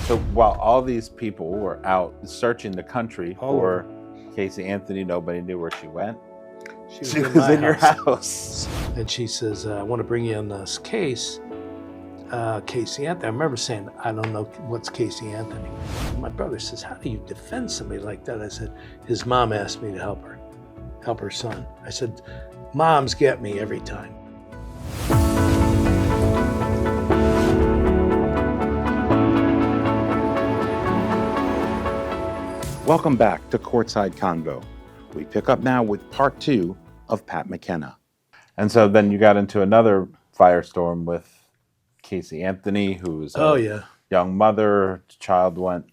So while all these people were out searching the country for Casey Anthony, nobody knew where she went. She was in your house. And she says, I want to bring you on this case, Casey Anthony. I remember saying, I don't know what's Casey Anthony. My brother says, how do you defend somebody like that? I said, his mom asked me to help her son. I said, moms get me every time. Welcome back to Courtside Convo. We pick up now with part 2 of Pat McKenna. And so then you got into another firestorm with Casey Anthony, who's a young mother. Child went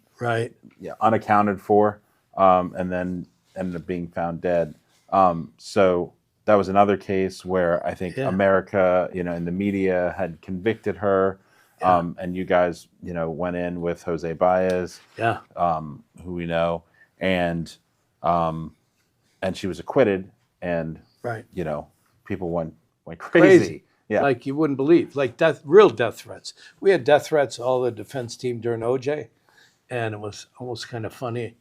unaccounted for, and then ended up being found dead. So that was another case where I think America, in the media had convicted her. And you guys, went in with Jose Baez, who we know, and she was acquitted, and people went crazy. Yeah, like you wouldn't believe, like real death threats. We had death threats, all the defense team during OJ, and it was almost kind of funny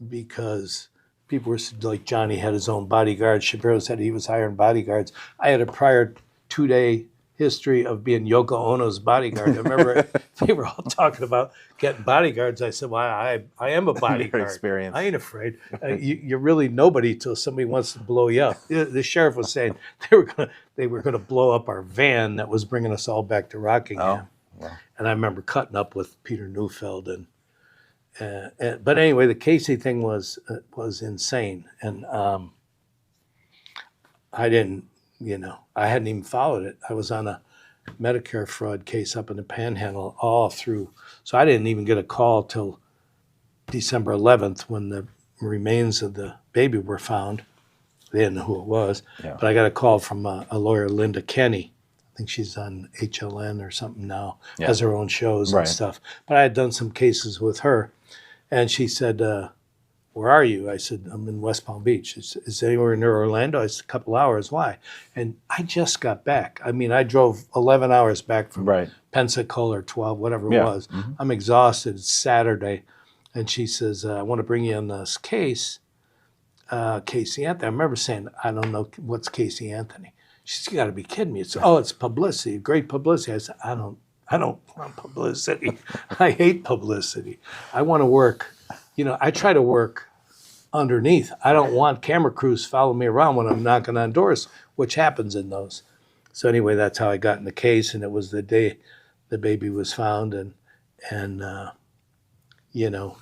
because people were like, Johnny had his own bodyguard. Shapiro said he was hiring bodyguards. I had a prior 2-day history of being Yoko Ono's bodyguard. I remember they were all talking about getting bodyguards. I said, well, I am a bodyguard. Experience. I ain't afraid. You're really nobody till somebody wants to blow you up. The sheriff was saying they were gonna blow up our van that was bringing us all back to Rockingham. And I remember cutting up with Peter Neufeld but anyway, the Casey thing was insane, and I didn't. I hadn't even followed it. I was on a Medicare fraud case up in the Panhandle all through. So I didn't even get a call till December 11th when the remains of the baby were found. They didn't know who it was. Yeah. But I got a call from a lawyer, Linda Kenny. I think she's on HLN or something now. Has her own shows and stuff. But I had done some cases with her. And she said, where are you? I said, I'm in West Palm Beach. Is anywhere near Orlando? I said, a couple hours. Why? And I just got back. I mean, I drove 11 hours back from Pensacola or 12, whatever it was. Mm-hmm. I'm exhausted. It's Saturday. And she says, I want to bring you on this case, Casey Anthony. I remember saying, I don't know what's Casey Anthony. She said, you got to be kidding me. It's publicity, great publicity. I said, I don't want publicity. I hate publicity. I want to work. I try to work underneath. I don't want camera crews following me around when I'm knocking on doors, which happens in those. So anyway, that's how I got in the case, and it was the day the baby was found, and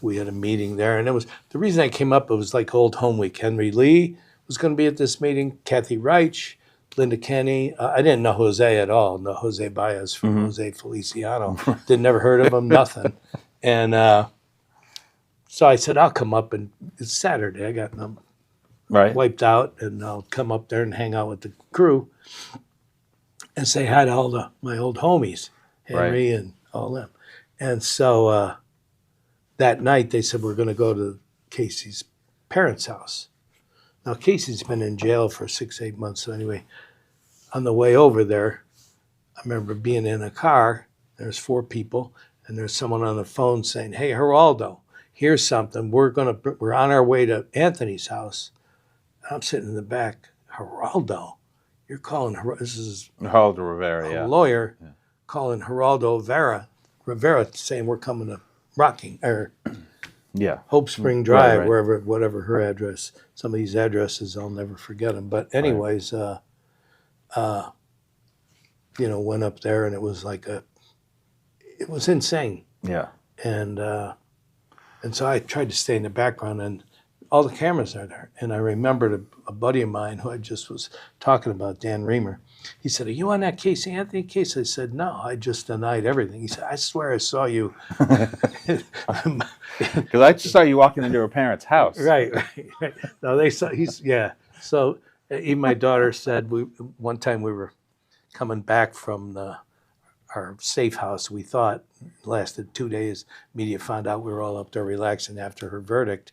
we had a meeting there, and it was the reason I came up. It was like old home week. Henry Lee was going to be at this meeting. Kathy Reich, Linda Kenny. I didn't know Jose at all. No Jose Baez from Jose Feliciano. Never heard of him. Nothing, and. So I said, I'll come up, and it's Saturday. I got them wiped out, and I'll come up there and hang out with the crew and say hi to all my old homies, Henry and all them. And so that night they said, we're going to go to Casey's parents' house. Now, Casey's been in jail for 6-8 months. So anyway, on the way over there, I remember being in a car. There's 4 people, and there's someone on the phone saying, hey, Geraldo, here's something. We're on our way to Anthony's house. I'm sitting in the back. Geraldo, you're calling this is Geraldo Rivera, a lawyer calling Geraldo Rivera, saying we're coming to Hope Spring Drive, whatever her address. Some of these addresses I'll never forget them. But anyways, went up there, and it was it was insane. Yeah, and so I tried to stay in the background, and all the cameras are there. And I remembered a buddy of mine who I just was talking about, Dan Reamer. He said, are you on that Casey Anthony case? I said, no, I just denied everything. He said, I swear I saw you. Because I just saw you walking into her parents' house. Right. No, they saw, So even my daughter said, one time we were coming back from our safe house, we thought, lasted 2 days. Media found out we were all up there relaxing after her verdict.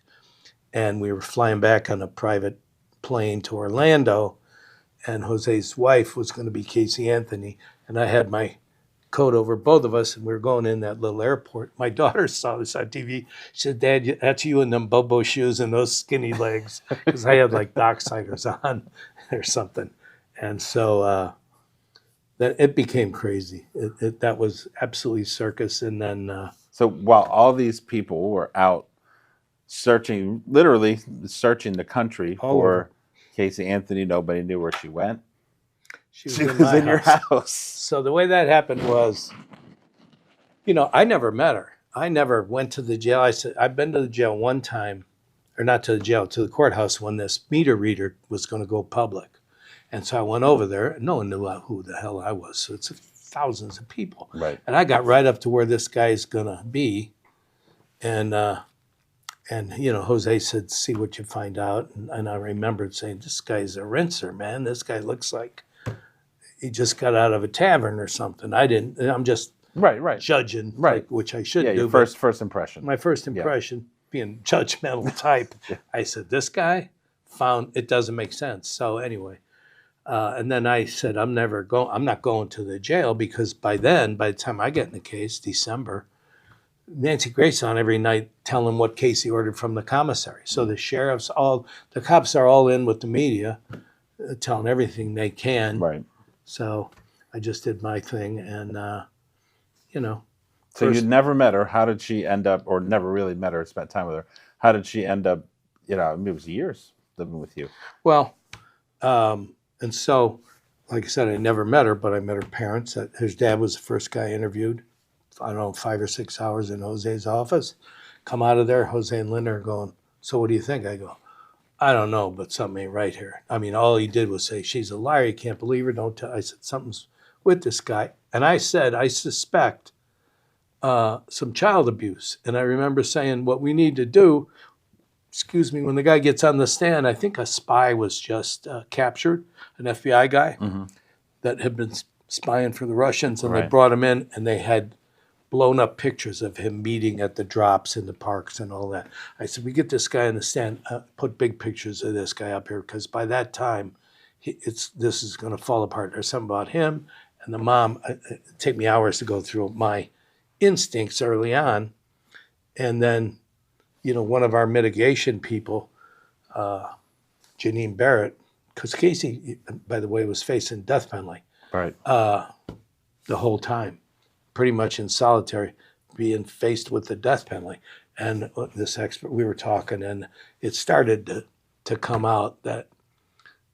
And we were flying back on a private plane to Orlando. And Jose's wife was going to be Casey Anthony. And I had my coat over both of us, and we were going in that little airport. My daughter saw this on TV. She said, "Dad, that's you in them Bobo shoes and those skinny legs," because I had like Docksiders on or something. And so that it became crazy. That was absolutely circus. And then So while all these people were out searching, literally searching the country All for over. Casey Anthony, nobody knew where she went. she She in was my in your house. So the way that happened was, I never met her. I never went to the jail. I said, I've been to the jail one time, or not to the jail, to the courthouse when this meter reader was going to go public. And so I went over there, and no one knew who the hell I was. So it's thousands of people. Right. And I got right up to where this guy's going to be. And Jose said, "See what you find out." And I remembered saying, "This guy's a rinser, man. This guy looks like he just got out of a tavern or something." I'm just Right. judging, Right. like, which I should Yeah, do. your but first impression. my first impression, being judgmental type, I said, "This guy found it doesn't make sense." So anyway, and then I said, I'm not going to the jail, because by the time I get in the case, December, Nancy Grace on every night telling what Casey ordered from the commissary. So the cops are all in with the media, telling everything they can. Right. So I just did my thing, and So you never met her. How did she end up, or never really met her, spent time with her? How did she end up, it was years living with you? Well, and so, like I said, I never met her, but I met her parents. His dad was the first guy I interviewed. I don't know, 5 or 6 hours in Jose's office. Come out of there, Jose and Linda are going, "So what do you think?" I go, "I don't know, but something ain't right here." I mean, all he did was say, "She's a liar. You can't believe her. Don't tell." I said, "Something's with this guy." And I said, "I suspect some child abuse." And I remember saying, "What we need to do," when the guy gets on the stand, I think a spy was just captured, an FBI guy that had been spying for the Russians, and they Right. brought him in, and they had blown up pictures of him meeting at the drops in the parks and all that. I said, "We get this guy in the stand, put big pictures of this guy up here, because by that time, this is going to fall apart. There's something about him and the mom." It'd take me hours to go through my instincts early on. And then, one of our mitigation people, Janine Barrett, because Casey, by the way, was facing death penalty Right. the whole time, pretty much in solitary, being faced with the death penalty. And this expert, we were talking, and it started to come out that,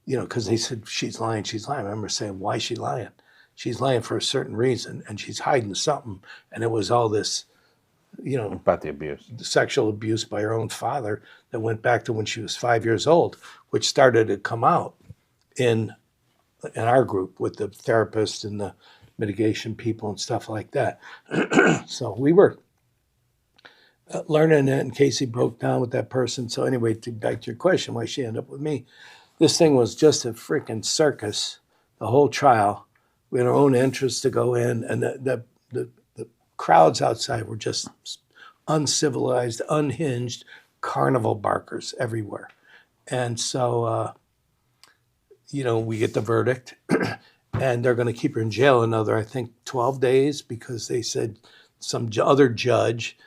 because they said, "She's lying, she's lying." I remember saying, "Why is she lying?" "She's lying for a certain reason, and she's hiding something." And it was all this, About the abuse. sexual abuse by her own father that went back to when she was 5 years old, which started to come out in our group with the therapist and the mitigation people and stuff like that. So we were learning it, and Casey broke down with that person. So anyway, back to your question, why she ended up with me. This thing was just a freaking circus, the whole trial. We had our own interests to go in, and the crowds outside were just uncivilized, unhinged, carnival barkers everywhere. And so, we get the verdict, and they're going to keep her in jail another, I think, 12 days, because they said some other judge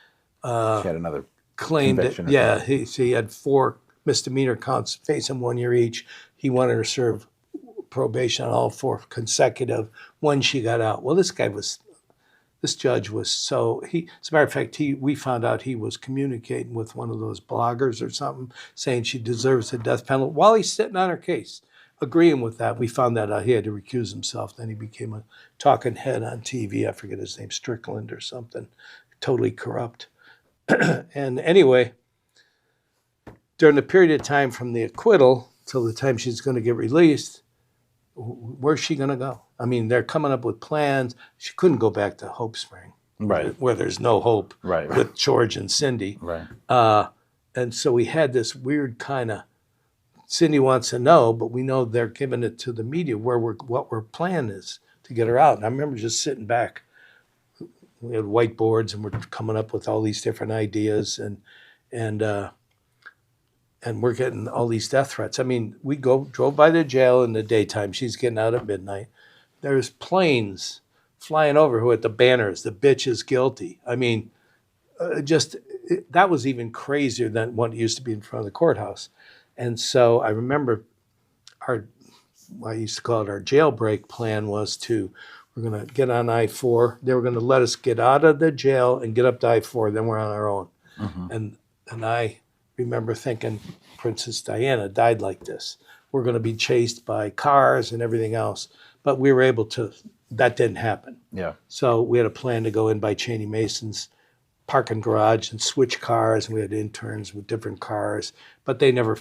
She had another claimed that, conviction or something. he had 4 misdemeanor counts facing 1 year each. He wanted her to serve probation on all 4 consecutive when she got out. Well, this judge was as a matter of fact, we found out he was communicating with one of those bloggers or something, saying she deserves the death penalty while he's sitting on her case, agreeing with that. We found that out. He had to recuse himself. Then he became a talking head on TV. I forget his name, Strickland or something, totally corrupt. And anyway, during the period of time from the acquittal till the time she's going to get released, where's she going to go? I mean, they're coming up with plans. She couldn't go back to Hope Spring, Right. where there's no hope, Right. with George and Cindy. Right. And so we had this weird kind of, Cindy wants to know, but we know they're giving it to the media what our plan is to get her out. And I remember just sitting back. We had whiteboards, and we're coming up with all these different ideas, and we're getting all these death threats. I mean, we drove by the jail in the daytime. She's getting out at midnight. There's planes flying over with the banners, the bitch is guilty. I mean, that was even crazier than what used to be in front of the courthouse. And so I remember I used to call it our jailbreak plan was we're going to get on I-4. They were going to let us get out of the jail and get up to I-4. Then we're on our own. And I remember thinking, Princess Diana died like this. We're going to be chased by cars and everything else. But we were able to, that didn't happen. Yeah. So we had a plan to go in by Cheney Mason's parking garage and switch cars. And we had interns with different cars, but they never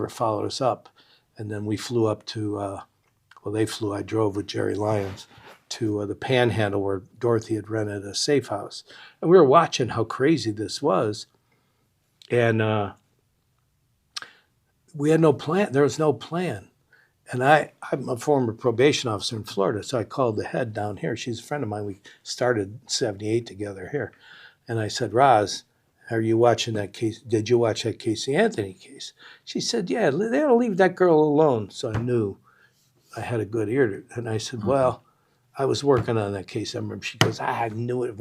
followed us up. And then we flew up to, I drove with Jerry Lyons to the Panhandle where Dorothy had rented a safe house. And we were watching how crazy this was. And we had no plan. There was no plan. And I'm a former probation officer in Florida, so I called the head down here. She's a friend of mine. We started in 78 together here. And I said, Roz, are you watching that case? Did you watch that Casey Anthony case? She said, yeah, they don't leave that girl alone. So I knew I had a good ear. And I said, well, I was working on that case. I remember she goes, I knew it.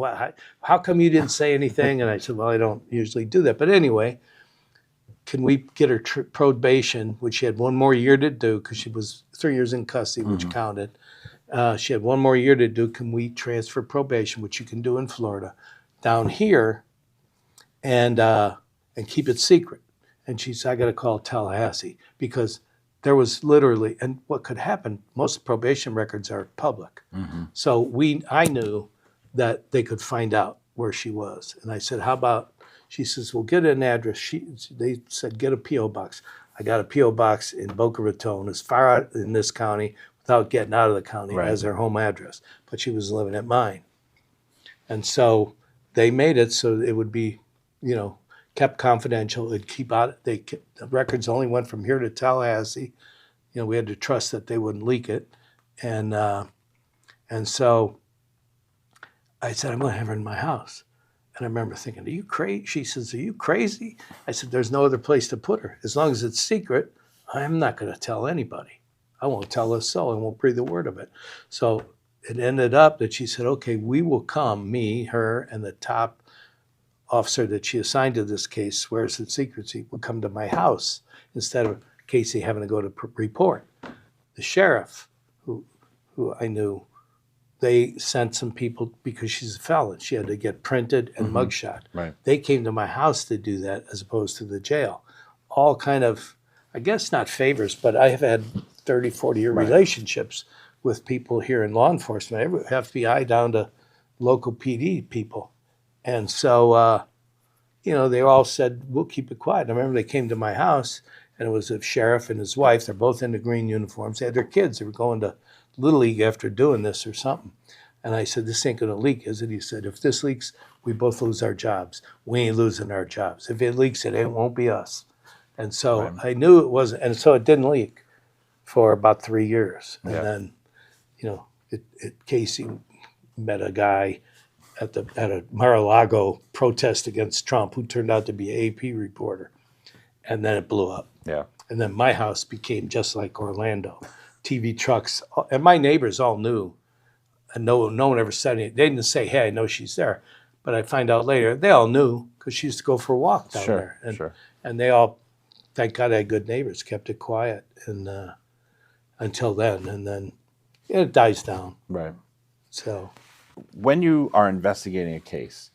How come you didn't say anything? And I said, well, I don't usually do that. But anyway, can we get her probation, which she had one more year to do because she was 3 years in custody, which counted. She had one more year to do. Can we transfer probation, which you can do in Florida, down here and keep it secret? And she said, I got to call Tallahassee because there was literally, and what could happen, most probation records are public. So I knew that they could find out where she was. And I said, how about, she says, well, get an address. They said, get a P.O. box. I got a P.O. box in Boca Raton, as far out in this county without getting out of the county as her home address. But she was living at mine. And so they made it so it would be, kept confidential. It'd keep out. The records only went from here to Tallahassee. We had to trust that they wouldn't leak it. And so I said, I'm going to have her in my house. And I remember thinking, are you crazy? She says, are you crazy? I said, there's no other place to put her. As long as it's secret, I'm not going to tell anybody. I won't tell a soul. I won't breathe a word of it. So it ended up that she said, okay, we will come, me, her, and the top officer that she assigned to this case, swears in secrecy, would come to my house instead of Casey having to go to report. The sheriff, who I knew, they sent some people because she's a felon. She had to get printed and mugshot. Right. They came to my house to do that as opposed to the jail. All kind of, I guess not favors, but I have had 30, 40-year relationships with people here in law enforcement, FBI down to local PD people. And so, they all said, we'll keep it quiet. I remember they came to my house, and it was a sheriff and his wife. They're both in the green uniforms. They had their kids. They were going to Little League after doing this or something. And I said, this ain't going to leak, is it? He said, if this leaks, we both lose our jobs. We ain't losing our jobs. If it leaks, it won't be us. And so I knew it wasn't. And so it didn't leak for about 3 years. And then, Casey met a guy at a Mar-a-Lago protest against Trump who turned out to be an AP reporter. And then it blew up. Yeah. And then my house became just like Orlando. TV trucks, and my neighbors all knew, and no one ever said anything. They didn't say, hey, I know she's there. But I find out later, they all knew because she used to go for a walk down there. And they all, thank God I had good neighbors, kept it quiet and until then. And then it dies down. Right. So when you are investigating a case,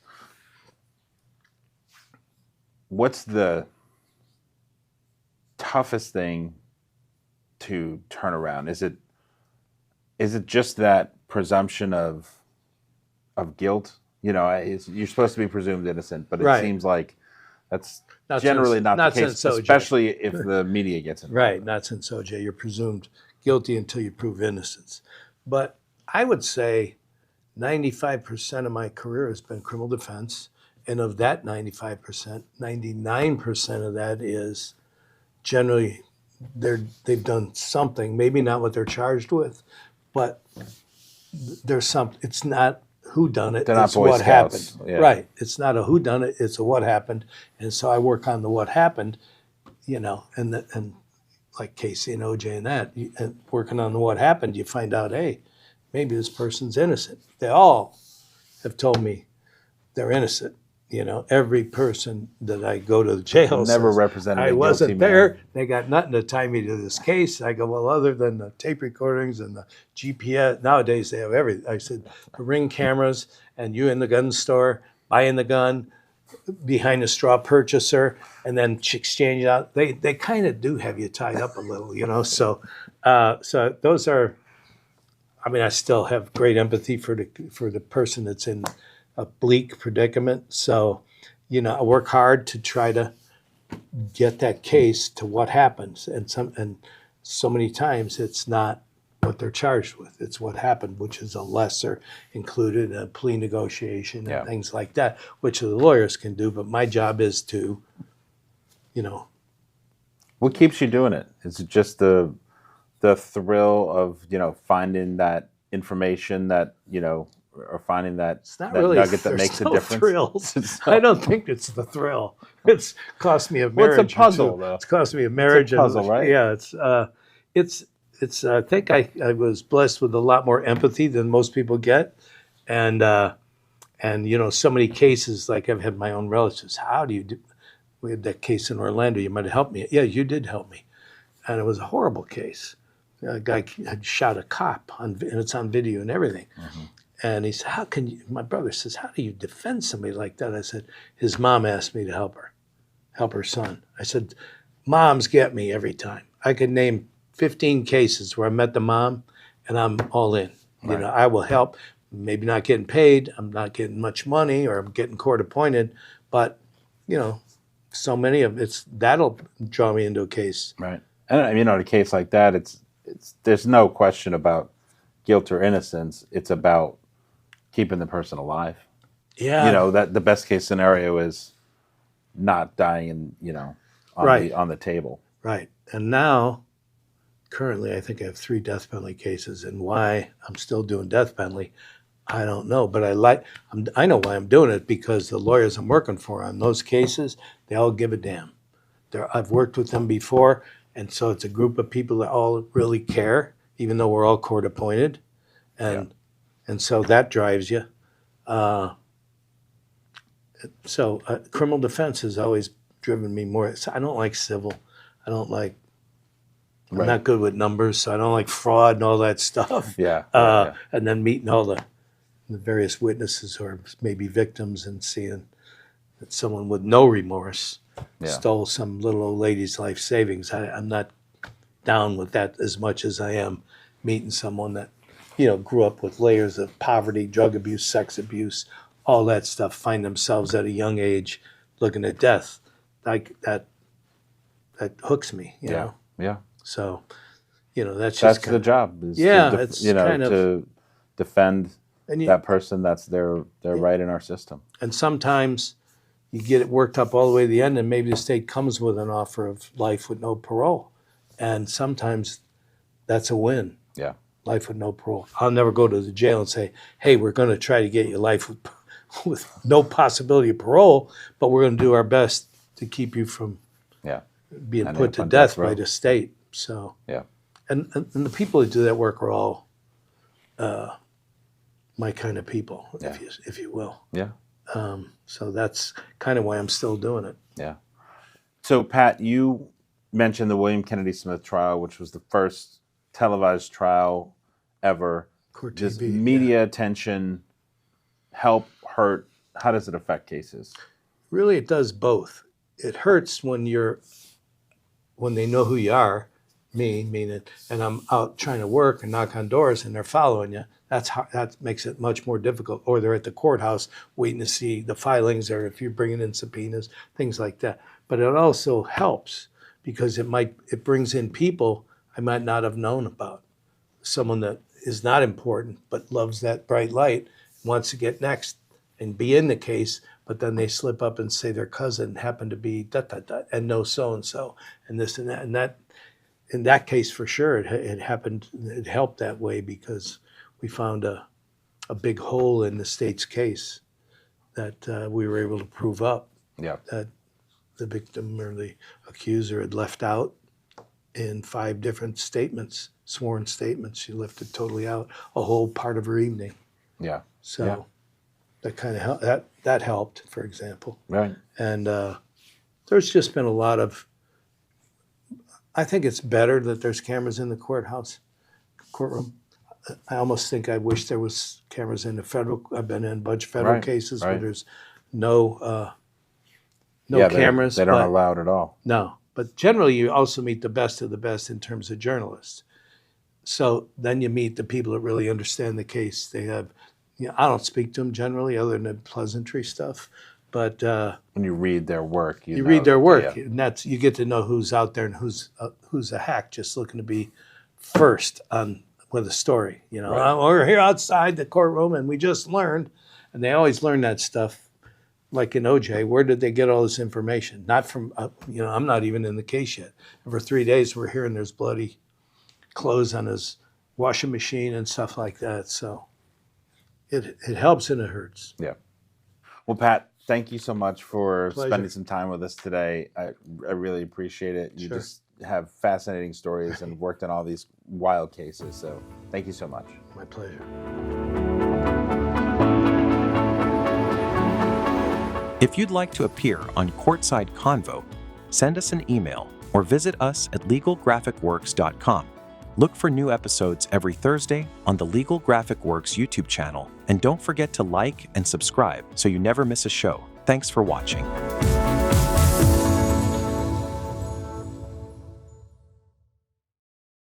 what's the toughest thing to turn around? Is it just that presumption of guilt? You're supposed to be presumed innocent, but it seems like that's generally not the case, especially if the media gets involved. Right, not since OJ. You're presumed guilty until you prove innocence. But I would say 95% of my career has been criminal defense, and of that 95%, 99% of that is generally they've done something, maybe not what they're charged with, but there's something. It's not who done it, it's what happened. Yeah. Right. It's not a who done it, it's a what happened. And so I work on the what happened, and like Casey and OJ and that, and working on the what happened, you find out, hey, maybe this person's innocent. They all have told me they're innocent. Every person that I go to the jail Never says, represented I a guilty wasn't there. man. They got nothing to tie me to this case. I go, well, other than the tape recordings and the GPS, nowadays they have everything. I said, the Ring cameras and you in the gun store buying the gun behind a straw purchaser and then exchange it out. They kind of do have you tied up a little. So those are. I mean, I still have great empathy for the person that's in a bleak predicament. So, I work hard to try to get that case to what happens, and so many times it's not what they're charged with; it's what happened, which is a lesser included, a plea negotiation, and things like that, which the lawyers can do. But my job is to, What keeps you doing it? Is it just the thrill of finding that information that or finding that It's not that really. nugget that There's makes a no difference? thrills. I don't think it's the thrill. It's cost me a marriage. Well, it's a puzzle, or two. though. It's cost me a marriage. puzzle, right? Yeah, it's. I think I was blessed with a lot more empathy than most people get, and so many cases. Like I've had my own relatives. How do you do? We had that case in Orlando. You might have helped me. Yeah, you did help me, and it was a horrible case. A guy had shot a cop, and it's on video and everything. Mm-hmm. And he said, how can you, my brother says, how do you defend somebody like that? I said, his mom asked me to help her son. I said, moms get me every time. I could name 15 cases where I met the mom and I'm all in. Right. I will help, maybe not getting paid. I'm not getting much money or I'm getting court appointed, but so many of that'll draw me into a case. Right. And in a case like that, it's there's no question about guilt or innocence. It's about keeping the person alive. Yeah. That the best case scenario is not dying on the table. Right. And now, currently, I think I have 3 death penalty cases. And why I'm still doing death penalty, I don't know. But I know why I'm doing it, because the lawyers I'm working for on those cases, they all give a damn. I've worked with them before, and so it's a group of people that all really care, even though we're all court appointed. And so that drives you. Criminal defense has always driven me more. I don't like civil. I don't like. I'm not good with numbers, so I don't like fraud and all that stuff. Yeah. And then meeting all the various witnesses or maybe victims and seeing that someone with no remorse stole some little old lady's life savings. I'm not down with that as much as I am meeting someone that grew up with layers of poverty, drug abuse, sex abuse, all that stuff, find themselves at a young age looking at death. Like that hooks me, you know? Yeah. So, that's just the job. Is to defend and that person that's their right in our system. And sometimes you get it worked up all the way to the end, and maybe the state comes with an offer of life with no parole. And sometimes that's a win. Yeah. Life with no parole. I'll never go to the jail and say, hey, we're going to try to get you life with no possibility of parole, but we're going to do our best to keep you from being put to death by the state. So, and the people that do that work are all my kind of people, if you will. Yeah. So that's kind of why I'm still doing it. Yeah. So, Pat, you mentioned the William Kennedy Smith trial, which was the first televised trial ever. Court Does TV, media attention help, hurt? How does it affect cases? Really, it does both. It hurts when they know who you are, meaning, and I'm out trying to work and knock on doors and they're following you. That makes it much more difficult. Or they're at the courthouse waiting to see the filings, or if you're bringing in subpoenas, things like that. But it also helps because it brings in people I might not have known about. Someone that is not important but loves that bright light, wants to get next and be in the case, but then they slip up and say their cousin happened to be and know so-and-so and this and that. And that, in that case, for sure, it happened. It helped that way because we found a big hole in the state's case that we were able to prove up. Yeah. That the victim or the accuser had left out in 5 different statements, sworn statements. She left it totally out, a whole part of her evening. Yeah. So Yeah. that kind of that helped, for example. Right. And there's just been a lot of. I think it's better that there's cameras in the courtroom. I almost think I wish there was cameras in the federal. I've been in a bunch of federal Right, cases where right. there's no Yeah, cameras. They don't allow it at all. No, but generally you also meet the best of the best in terms of journalists. So then you meet the people that really understand the case. They have, I don't speak to them generally other than the pleasantry stuff, but When you read their work, you read their work, Yeah. and you get to know who's out there and who's a hack just looking to be first on with a story. Right. We're here outside the courtroom and we just learned, and they always learn that stuff. Like in OJ, where did they get all this information? Not from, I'm not even in the case yet. And for 3 days, we're hearing there's bloody clothes on his washing machine and stuff like that. So it helps and it hurts. Yeah. Well, Pat, thank you so much for Pleasure. spending some time with us today. I really appreciate it. You Sure. just have fascinating stories and worked on all these wild cases. So thank you so much. My pleasure. If you'd like to appear on Courtside Convo, send us an email or visit us at legalgraphicworks.com. Look for new episodes every Thursday on the Legal Graphic Works YouTube channel, and don't forget to like and subscribe so you never miss a show. Thanks for watching.